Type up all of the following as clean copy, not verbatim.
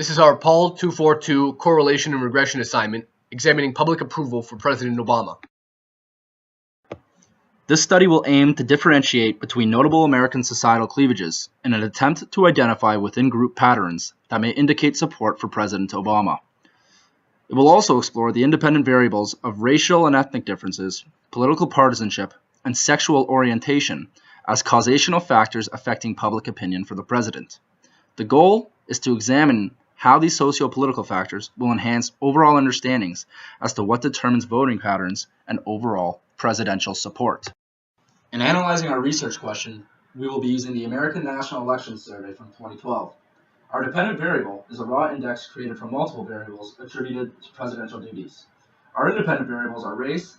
This is our POL242 correlation and regression assignment examining public approval for President Obama. This study will aim to differentiate between notable American societal cleavages in an attempt to identify within-group patterns that may indicate support for President Obama. It will also explore the independent variables of racial and ethnic differences, political partisanship, and sexual orientation as causational factors affecting public opinion for the president. The goal is to examine how these socio-political factors will enhance overall understandings as to what determines voting patterns and overall presidential support. In analyzing our research question, we will be using the American National Elections Survey from 2012. Our dependent variable is a raw index created from multiple variables attributed to presidential duties. Our independent variables are race,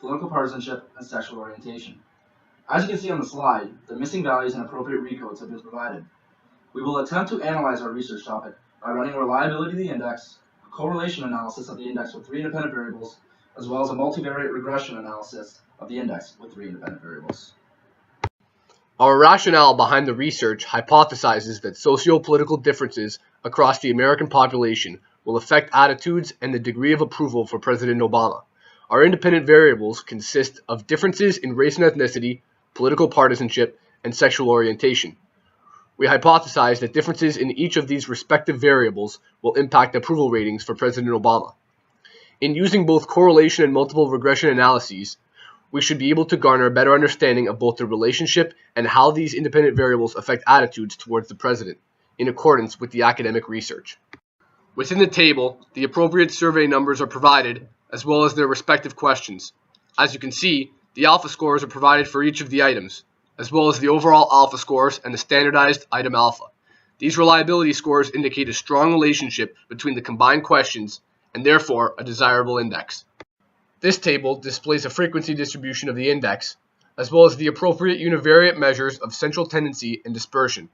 political partisanship, and sexual orientation. As you can see on the slide, the missing values and appropriate recodes have been provided. We will attempt to analyze our research topic by running a reliability of the index, a correlation analysis of the index with 3 independent variables, as well as a multivariate regression analysis of the index with 3 independent variables. Our rationale behind the research hypothesizes that socio-political differences across the American population will affect attitudes and the degree of approval for President Obama. Our independent variables consist of differences in race and ethnicity, political partisanship, and sexual orientation. We hypothesize that differences in each of these respective variables will impact approval ratings for President Obama. In using both correlation and multiple regression analyses, we should be able to garner a better understanding of both the relationship and how these independent variables affect attitudes towards the president, in accordance with the academic research. Within the table, the appropriate survey numbers are provided, as well as their respective questions. As you can see, the alpha scores are provided for each of the items, as well as the overall alpha scores and the standardized item alpha. These reliability scores indicate a strong relationship between the combined questions and therefore a desirable index. This table displays a frequency distribution of the index, as well as the appropriate univariate measures of central tendency and dispersion.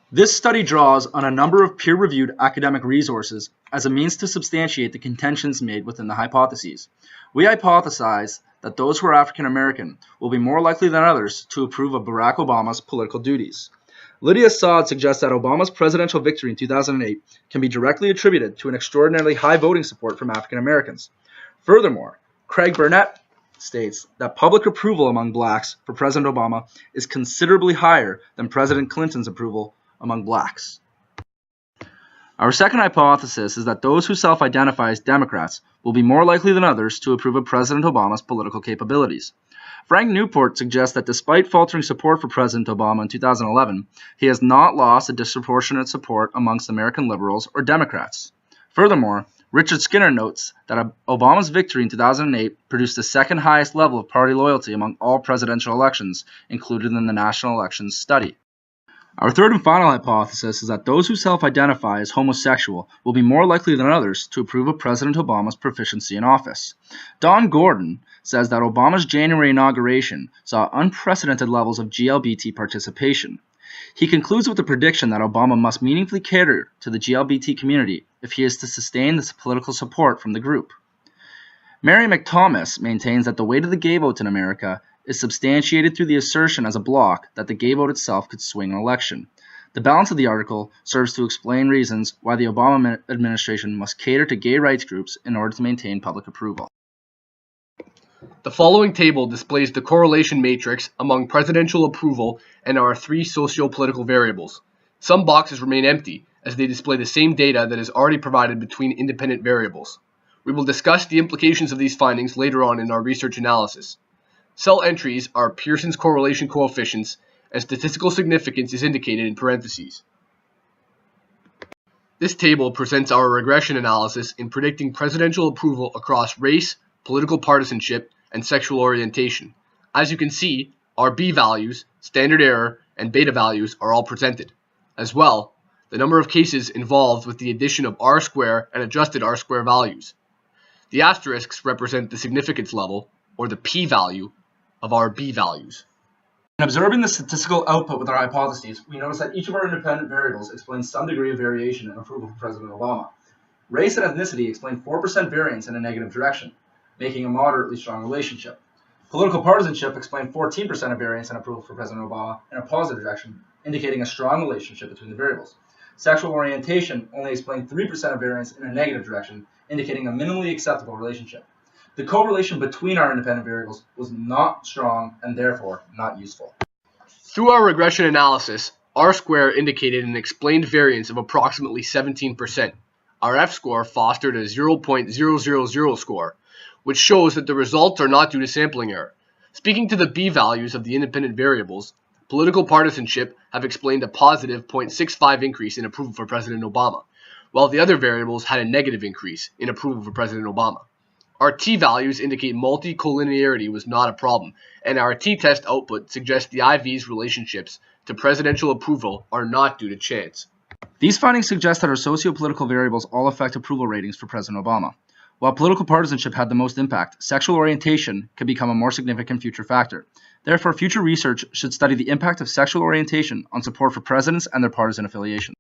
This study draws on a number of peer-reviewed academic resources as a means to substantiate the contentions made within the hypotheses. We hypothesize that those who are African American will be more likely than others to approve of Barack Obama's political duties. Lydia Saad suggests that Obama's presidential victory in 2008 can be directly attributed to an extraordinarily high voting support from African Americans. Furthermore, Craig Burnett states that public approval among blacks for President Obama is considerably higher than President Clinton's approval among blacks. Our second hypothesis is that those who self-identify as Democrats will be more likely than others to approve of President Obama's political capabilities. Frank Newport suggests that despite faltering support for President Obama in 2011, he has not lost a disproportionate support amongst American liberals or Democrats. Furthermore, Richard Skinner notes that Obama's victory in 2008 produced the second highest level of party loyalty among all presidential elections included in the National Elections Study. Our third and final hypothesis is that those who self-identify as homosexual will be more likely than others to approve of President Obama's proficiency in office. Don Gordon says that Obama's January inauguration saw unprecedented levels of GLBT participation. He concludes with the prediction that Obama must meaningfully cater to the GLBT community if he is to sustain this political support from the group. Mary McThomas maintains that the weight of the gay vote in America is substantiated through the assertion as a block that the gay vote itself could swing an election. The balance of the article serves to explain reasons why the Obama administration must cater to gay rights groups in order to maintain public approval. The following table displays the correlation matrix among presidential approval and our 3 socio-political variables. Some boxes remain empty, as they display the same data that is already provided between independent variables. We will discuss the implications of these findings later on in our research analysis. Cell entries are Pearson's correlation coefficients, and statistical significance is indicated in parentheses. This table presents our regression analysis in predicting presidential approval across race, political partisanship, and sexual orientation. As you can see, our B values, standard error, and beta values are all presented. As well, the number of cases involved with the addition of R-square and adjusted R-square values. The asterisks represent the significance level, or the p-value, of our B values. In observing the statistical output with our hypotheses, we notice that each of our independent variables explains some degree of variation in approval for President Obama. Race and ethnicity explain 4% variance in a negative direction, making a moderately strong relationship. Political partisanship explained 14% of variance in approval for President Obama in a positive direction, indicating a strong relationship between the variables. Sexual orientation only explained 3% of variance in a negative direction, indicating a minimally acceptable relationship. The correlation between our independent variables was not strong and therefore not useful. Through our regression analysis, R-square indicated an explained variance of approximately 17%. Our F-score fostered a 0.000 score, which shows that the results are not due to sampling error. Speaking to the b-values of the independent variables, political partisanship have explained a positive 0.65 increase in approval for President Obama, while the other variables had a negative increase in approval for President Obama. Our t-values indicate multicollinearity was not a problem, and our t-test output suggests the IV's relationships to presidential approval are not due to chance. These findings suggest that our socio-political variables all affect approval ratings for President Obama. While political partisanship had the most impact, sexual orientation could become a more significant future factor. Therefore, future research should study the impact of sexual orientation on support for presidents and their partisan affiliation.